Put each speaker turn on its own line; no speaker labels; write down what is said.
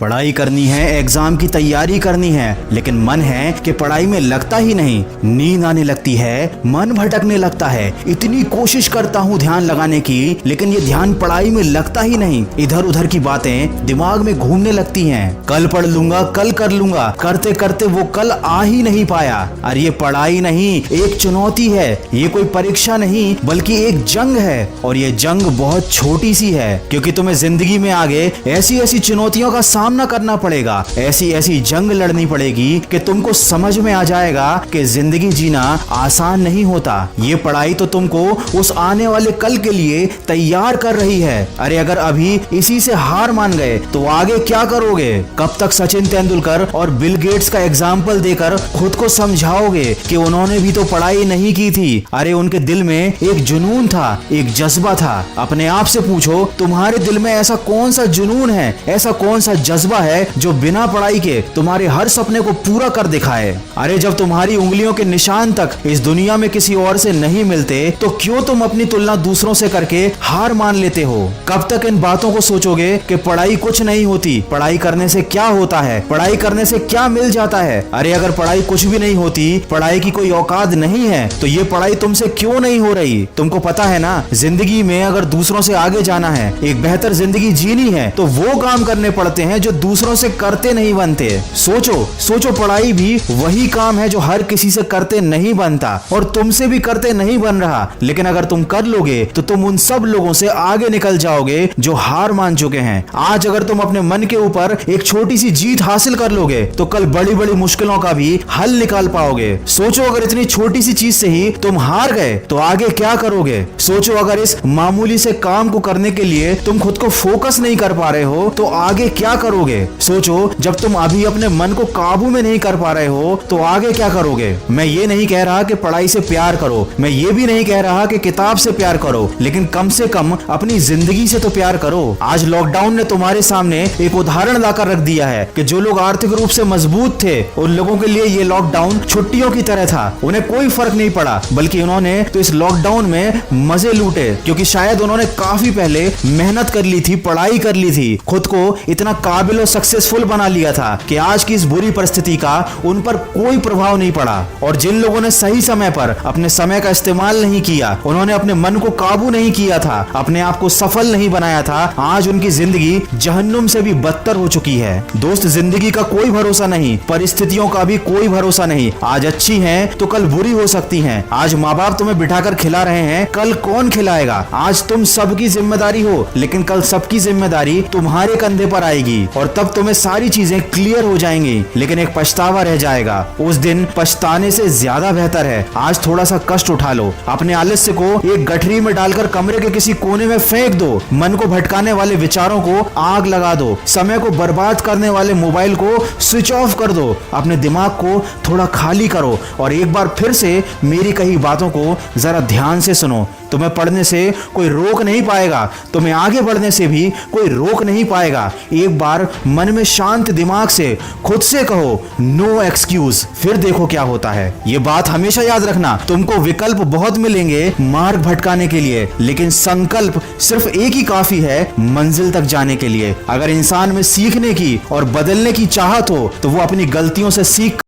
पढ़ाई करनी है, एग्जाम की तैयारी करनी है, लेकिन मन है कि पढ़ाई में लगता ही नहीं। नींद आने लगती है, मन भटकने लगता है। इतनी कोशिश करता हूँ ध्यान लगाने की, लेकिन ये ध्यान पढ़ाई में लगता ही नहीं। इधर उधर की बातें दिमाग में घूमने लगती हैं। कल पढ़ लूंगा, कल कर लूंगा, करते करते वो कल आ ही नहीं पाया। अरे ये पढ़ाई नहीं, एक चुनौती है। ये कोई परीक्षा नहीं, बल्कि एक जंग है। और ये जंग बहुत छोटी सी है, क्योंकि तुम्हें जिंदगी में आगे ऐसी ऐसी चुनौतियों का सामना करना पड़ेगा, ऐसी ऐसी जंग लड़नी पड़ेगी कि तुमको समझ में आ जाएगा कि जिंदगी जीना आसान नहीं होता। ये पढ़ाई तो तुमको उस आने वाले कल के लिए तैयार कर रही है। अरे अगर अभी इसी से हार मान गए तो आगे क्या करोगे? कब तक सचिन तेंदुलकर और बिल गेट्स का एग्जाम्पल देकर खुद को समझाओगे कि उन्होंने भी तो पढ़ाई नहीं की थी? अरे उनके दिल में एक जुनून था, एक जज्बा था। अपने आप से पूछो, तुम्हारे दिल में ऐसा कौन सा जुनून है, ऐसा कौन सा जज्बा है जो बिना पढ़ाई के तुम्हारे हर सपने को पूरा कर दिखाए? अरे जब तुम्हारी उंगलियों के निशान तक इस दुनिया में किसी और से नहीं मिलते, तो क्यों तुम अपनी तुलना दूसरों से करके हार मान लेते हो? कब तक इन बातों को सोचोगे कि पढ़ाई कुछ नहीं होती, पढ़ाई करने से क्या होता है, पढ़ाई करने से क्या मिल जाता है? अरे अगर पढ़ाई कुछ भी नहीं होती, पढ़ाई की कोई औकात नहीं है, तो ये पढ़ाई तुमसे क्यों नहीं हो रही? तुमको पता है ना, जिंदगी में अगर दूसरों से आगे जाना है, एक बेहतर जिंदगी जीनी है, तो वो काम करने पड़ते हैं जो दूसरों से करते नहीं बनते। सोचो सोचो, पढ़ाई भी वही काम है जो हर किसी से करते नहीं बनता और तुमसे भी करते नहीं बन रहा। लेकिन अगर तुम कर लोगे तो तुम उन सब लोगों से आगे निकल जाओगे जो हार मान चुके हैं। आज अगर तुम अपने मन के ऊपर एक छोटी सी जीत हासिल कर लोगे, तो कल बड़ी बड़ी मुश्किलों का भी हल निकाल पाओगे। सोचो, अगर इतनी छोटी सी चीज से ही तुम हार गए तो आगे क्या करोगे? सोचो, अगर इस मामूली से काम को करने के लिए तुम खुद को फोकस नहीं कर पा रहे हो तो आगे क्या करोगे? सोचो, जब तुम अभी अपने मन को काबू में नहीं कर पा रहे हो तो आगे क्या करोगे? मैं ये नहीं कह रहा कि पढ़ाई से प्यार करो, मैं ये भी नहीं कह रहा कि किताब से प्यार करो, लेकिन कम से कम अपनी जिंदगी से तो प्यार करो। आज लॉकडाउन ने तुम्हारे सामने एक उदाहरण लाकर रख दिया है कि जो लोग आर्थिक रूप से मजबूत थे, उन लोगों के लिए ये लॉकडाउन छुट्टियों की तरह था। उन्हें कोई फर्क नहीं पड़ा, बल्कि उन्होंने तो इस लॉकडाउन में मजे लूटे, क्योंकि शायद उन्होंने काफी पहले मेहनत कर ली थी, पढ़ाई कर ली थी, खुद को इतना काबिल और सक्सेसफुल बना लिया था कि आज की इस बुरी परिस्थिति का उन पर कोई प्रभाव नहीं पड़ा। और जिन लोगों ने सही समय पर अपने समय का इस्तेमाल नहीं किया, उन्होंने अपने मन को काबू नहीं किया था, अपने आप को सफल नहीं बनाया था, आज उनकी जिंदगी जहन्नुम से भी बदतर हो चुकी है। दोस्त, जिंदगी का कोई भरोसा नहीं, परिस्थितियों का भी कोई भरोसा नहीं। आज अच्छी हैं तो कल बुरी हो सकती हैं। आज माँ बाप तुम्हें बिठाकर खिला रहे हैं, कल कौन खिलाएगा? आज तुम सबकी जिम्मेदारी हो, लेकिन कल सबकी जिम्मेदारी तुम्हारे कंधे पर आएगी और तब तुम्हें सारी चीजें क्लियर हो जाएंगी, लेकिन एक पछतावा रह जाएगा। उस दिन पछताने से ज्यादा बेहतर है आज थोड़ा सा कष्ट उठा लो, अपने आलस्य को एक गठरी में डालकर कमरे के किसी कोने में फेंक दो, मन को भटकाने वाले विचारों को आग लगा दो, समय को बर्बाद करने वाले मोबाइल को स्विच ऑफ कर दो, अपने दिमाग को थोड़ा खाली करो और एक बार फिर से मेरी कही बातों को जरा ध्यान से सुनो। तुम्हें पढ़ने से कोई रोक नहीं पाएगा, तुम्हें आगे बढ़ने से भी कोई रोक नहीं पाएगा। एक बार मन में शांत दिमाग से खुद से कहो, नो एक्सक्यूज, फिर देखो क्या होता है। ये बात हमेशा याद रखना, तुमको विकल्प बहुत मिलेंगे मार्ग भटकाने के लिए, लेकिन संकल्प सिर्फ एक ही काफी है मंजिल तक जाने के लिए। अगर इंसान में सीखने की और बदलने की चाहत हो, तो वो अपनी गलतियों से सीख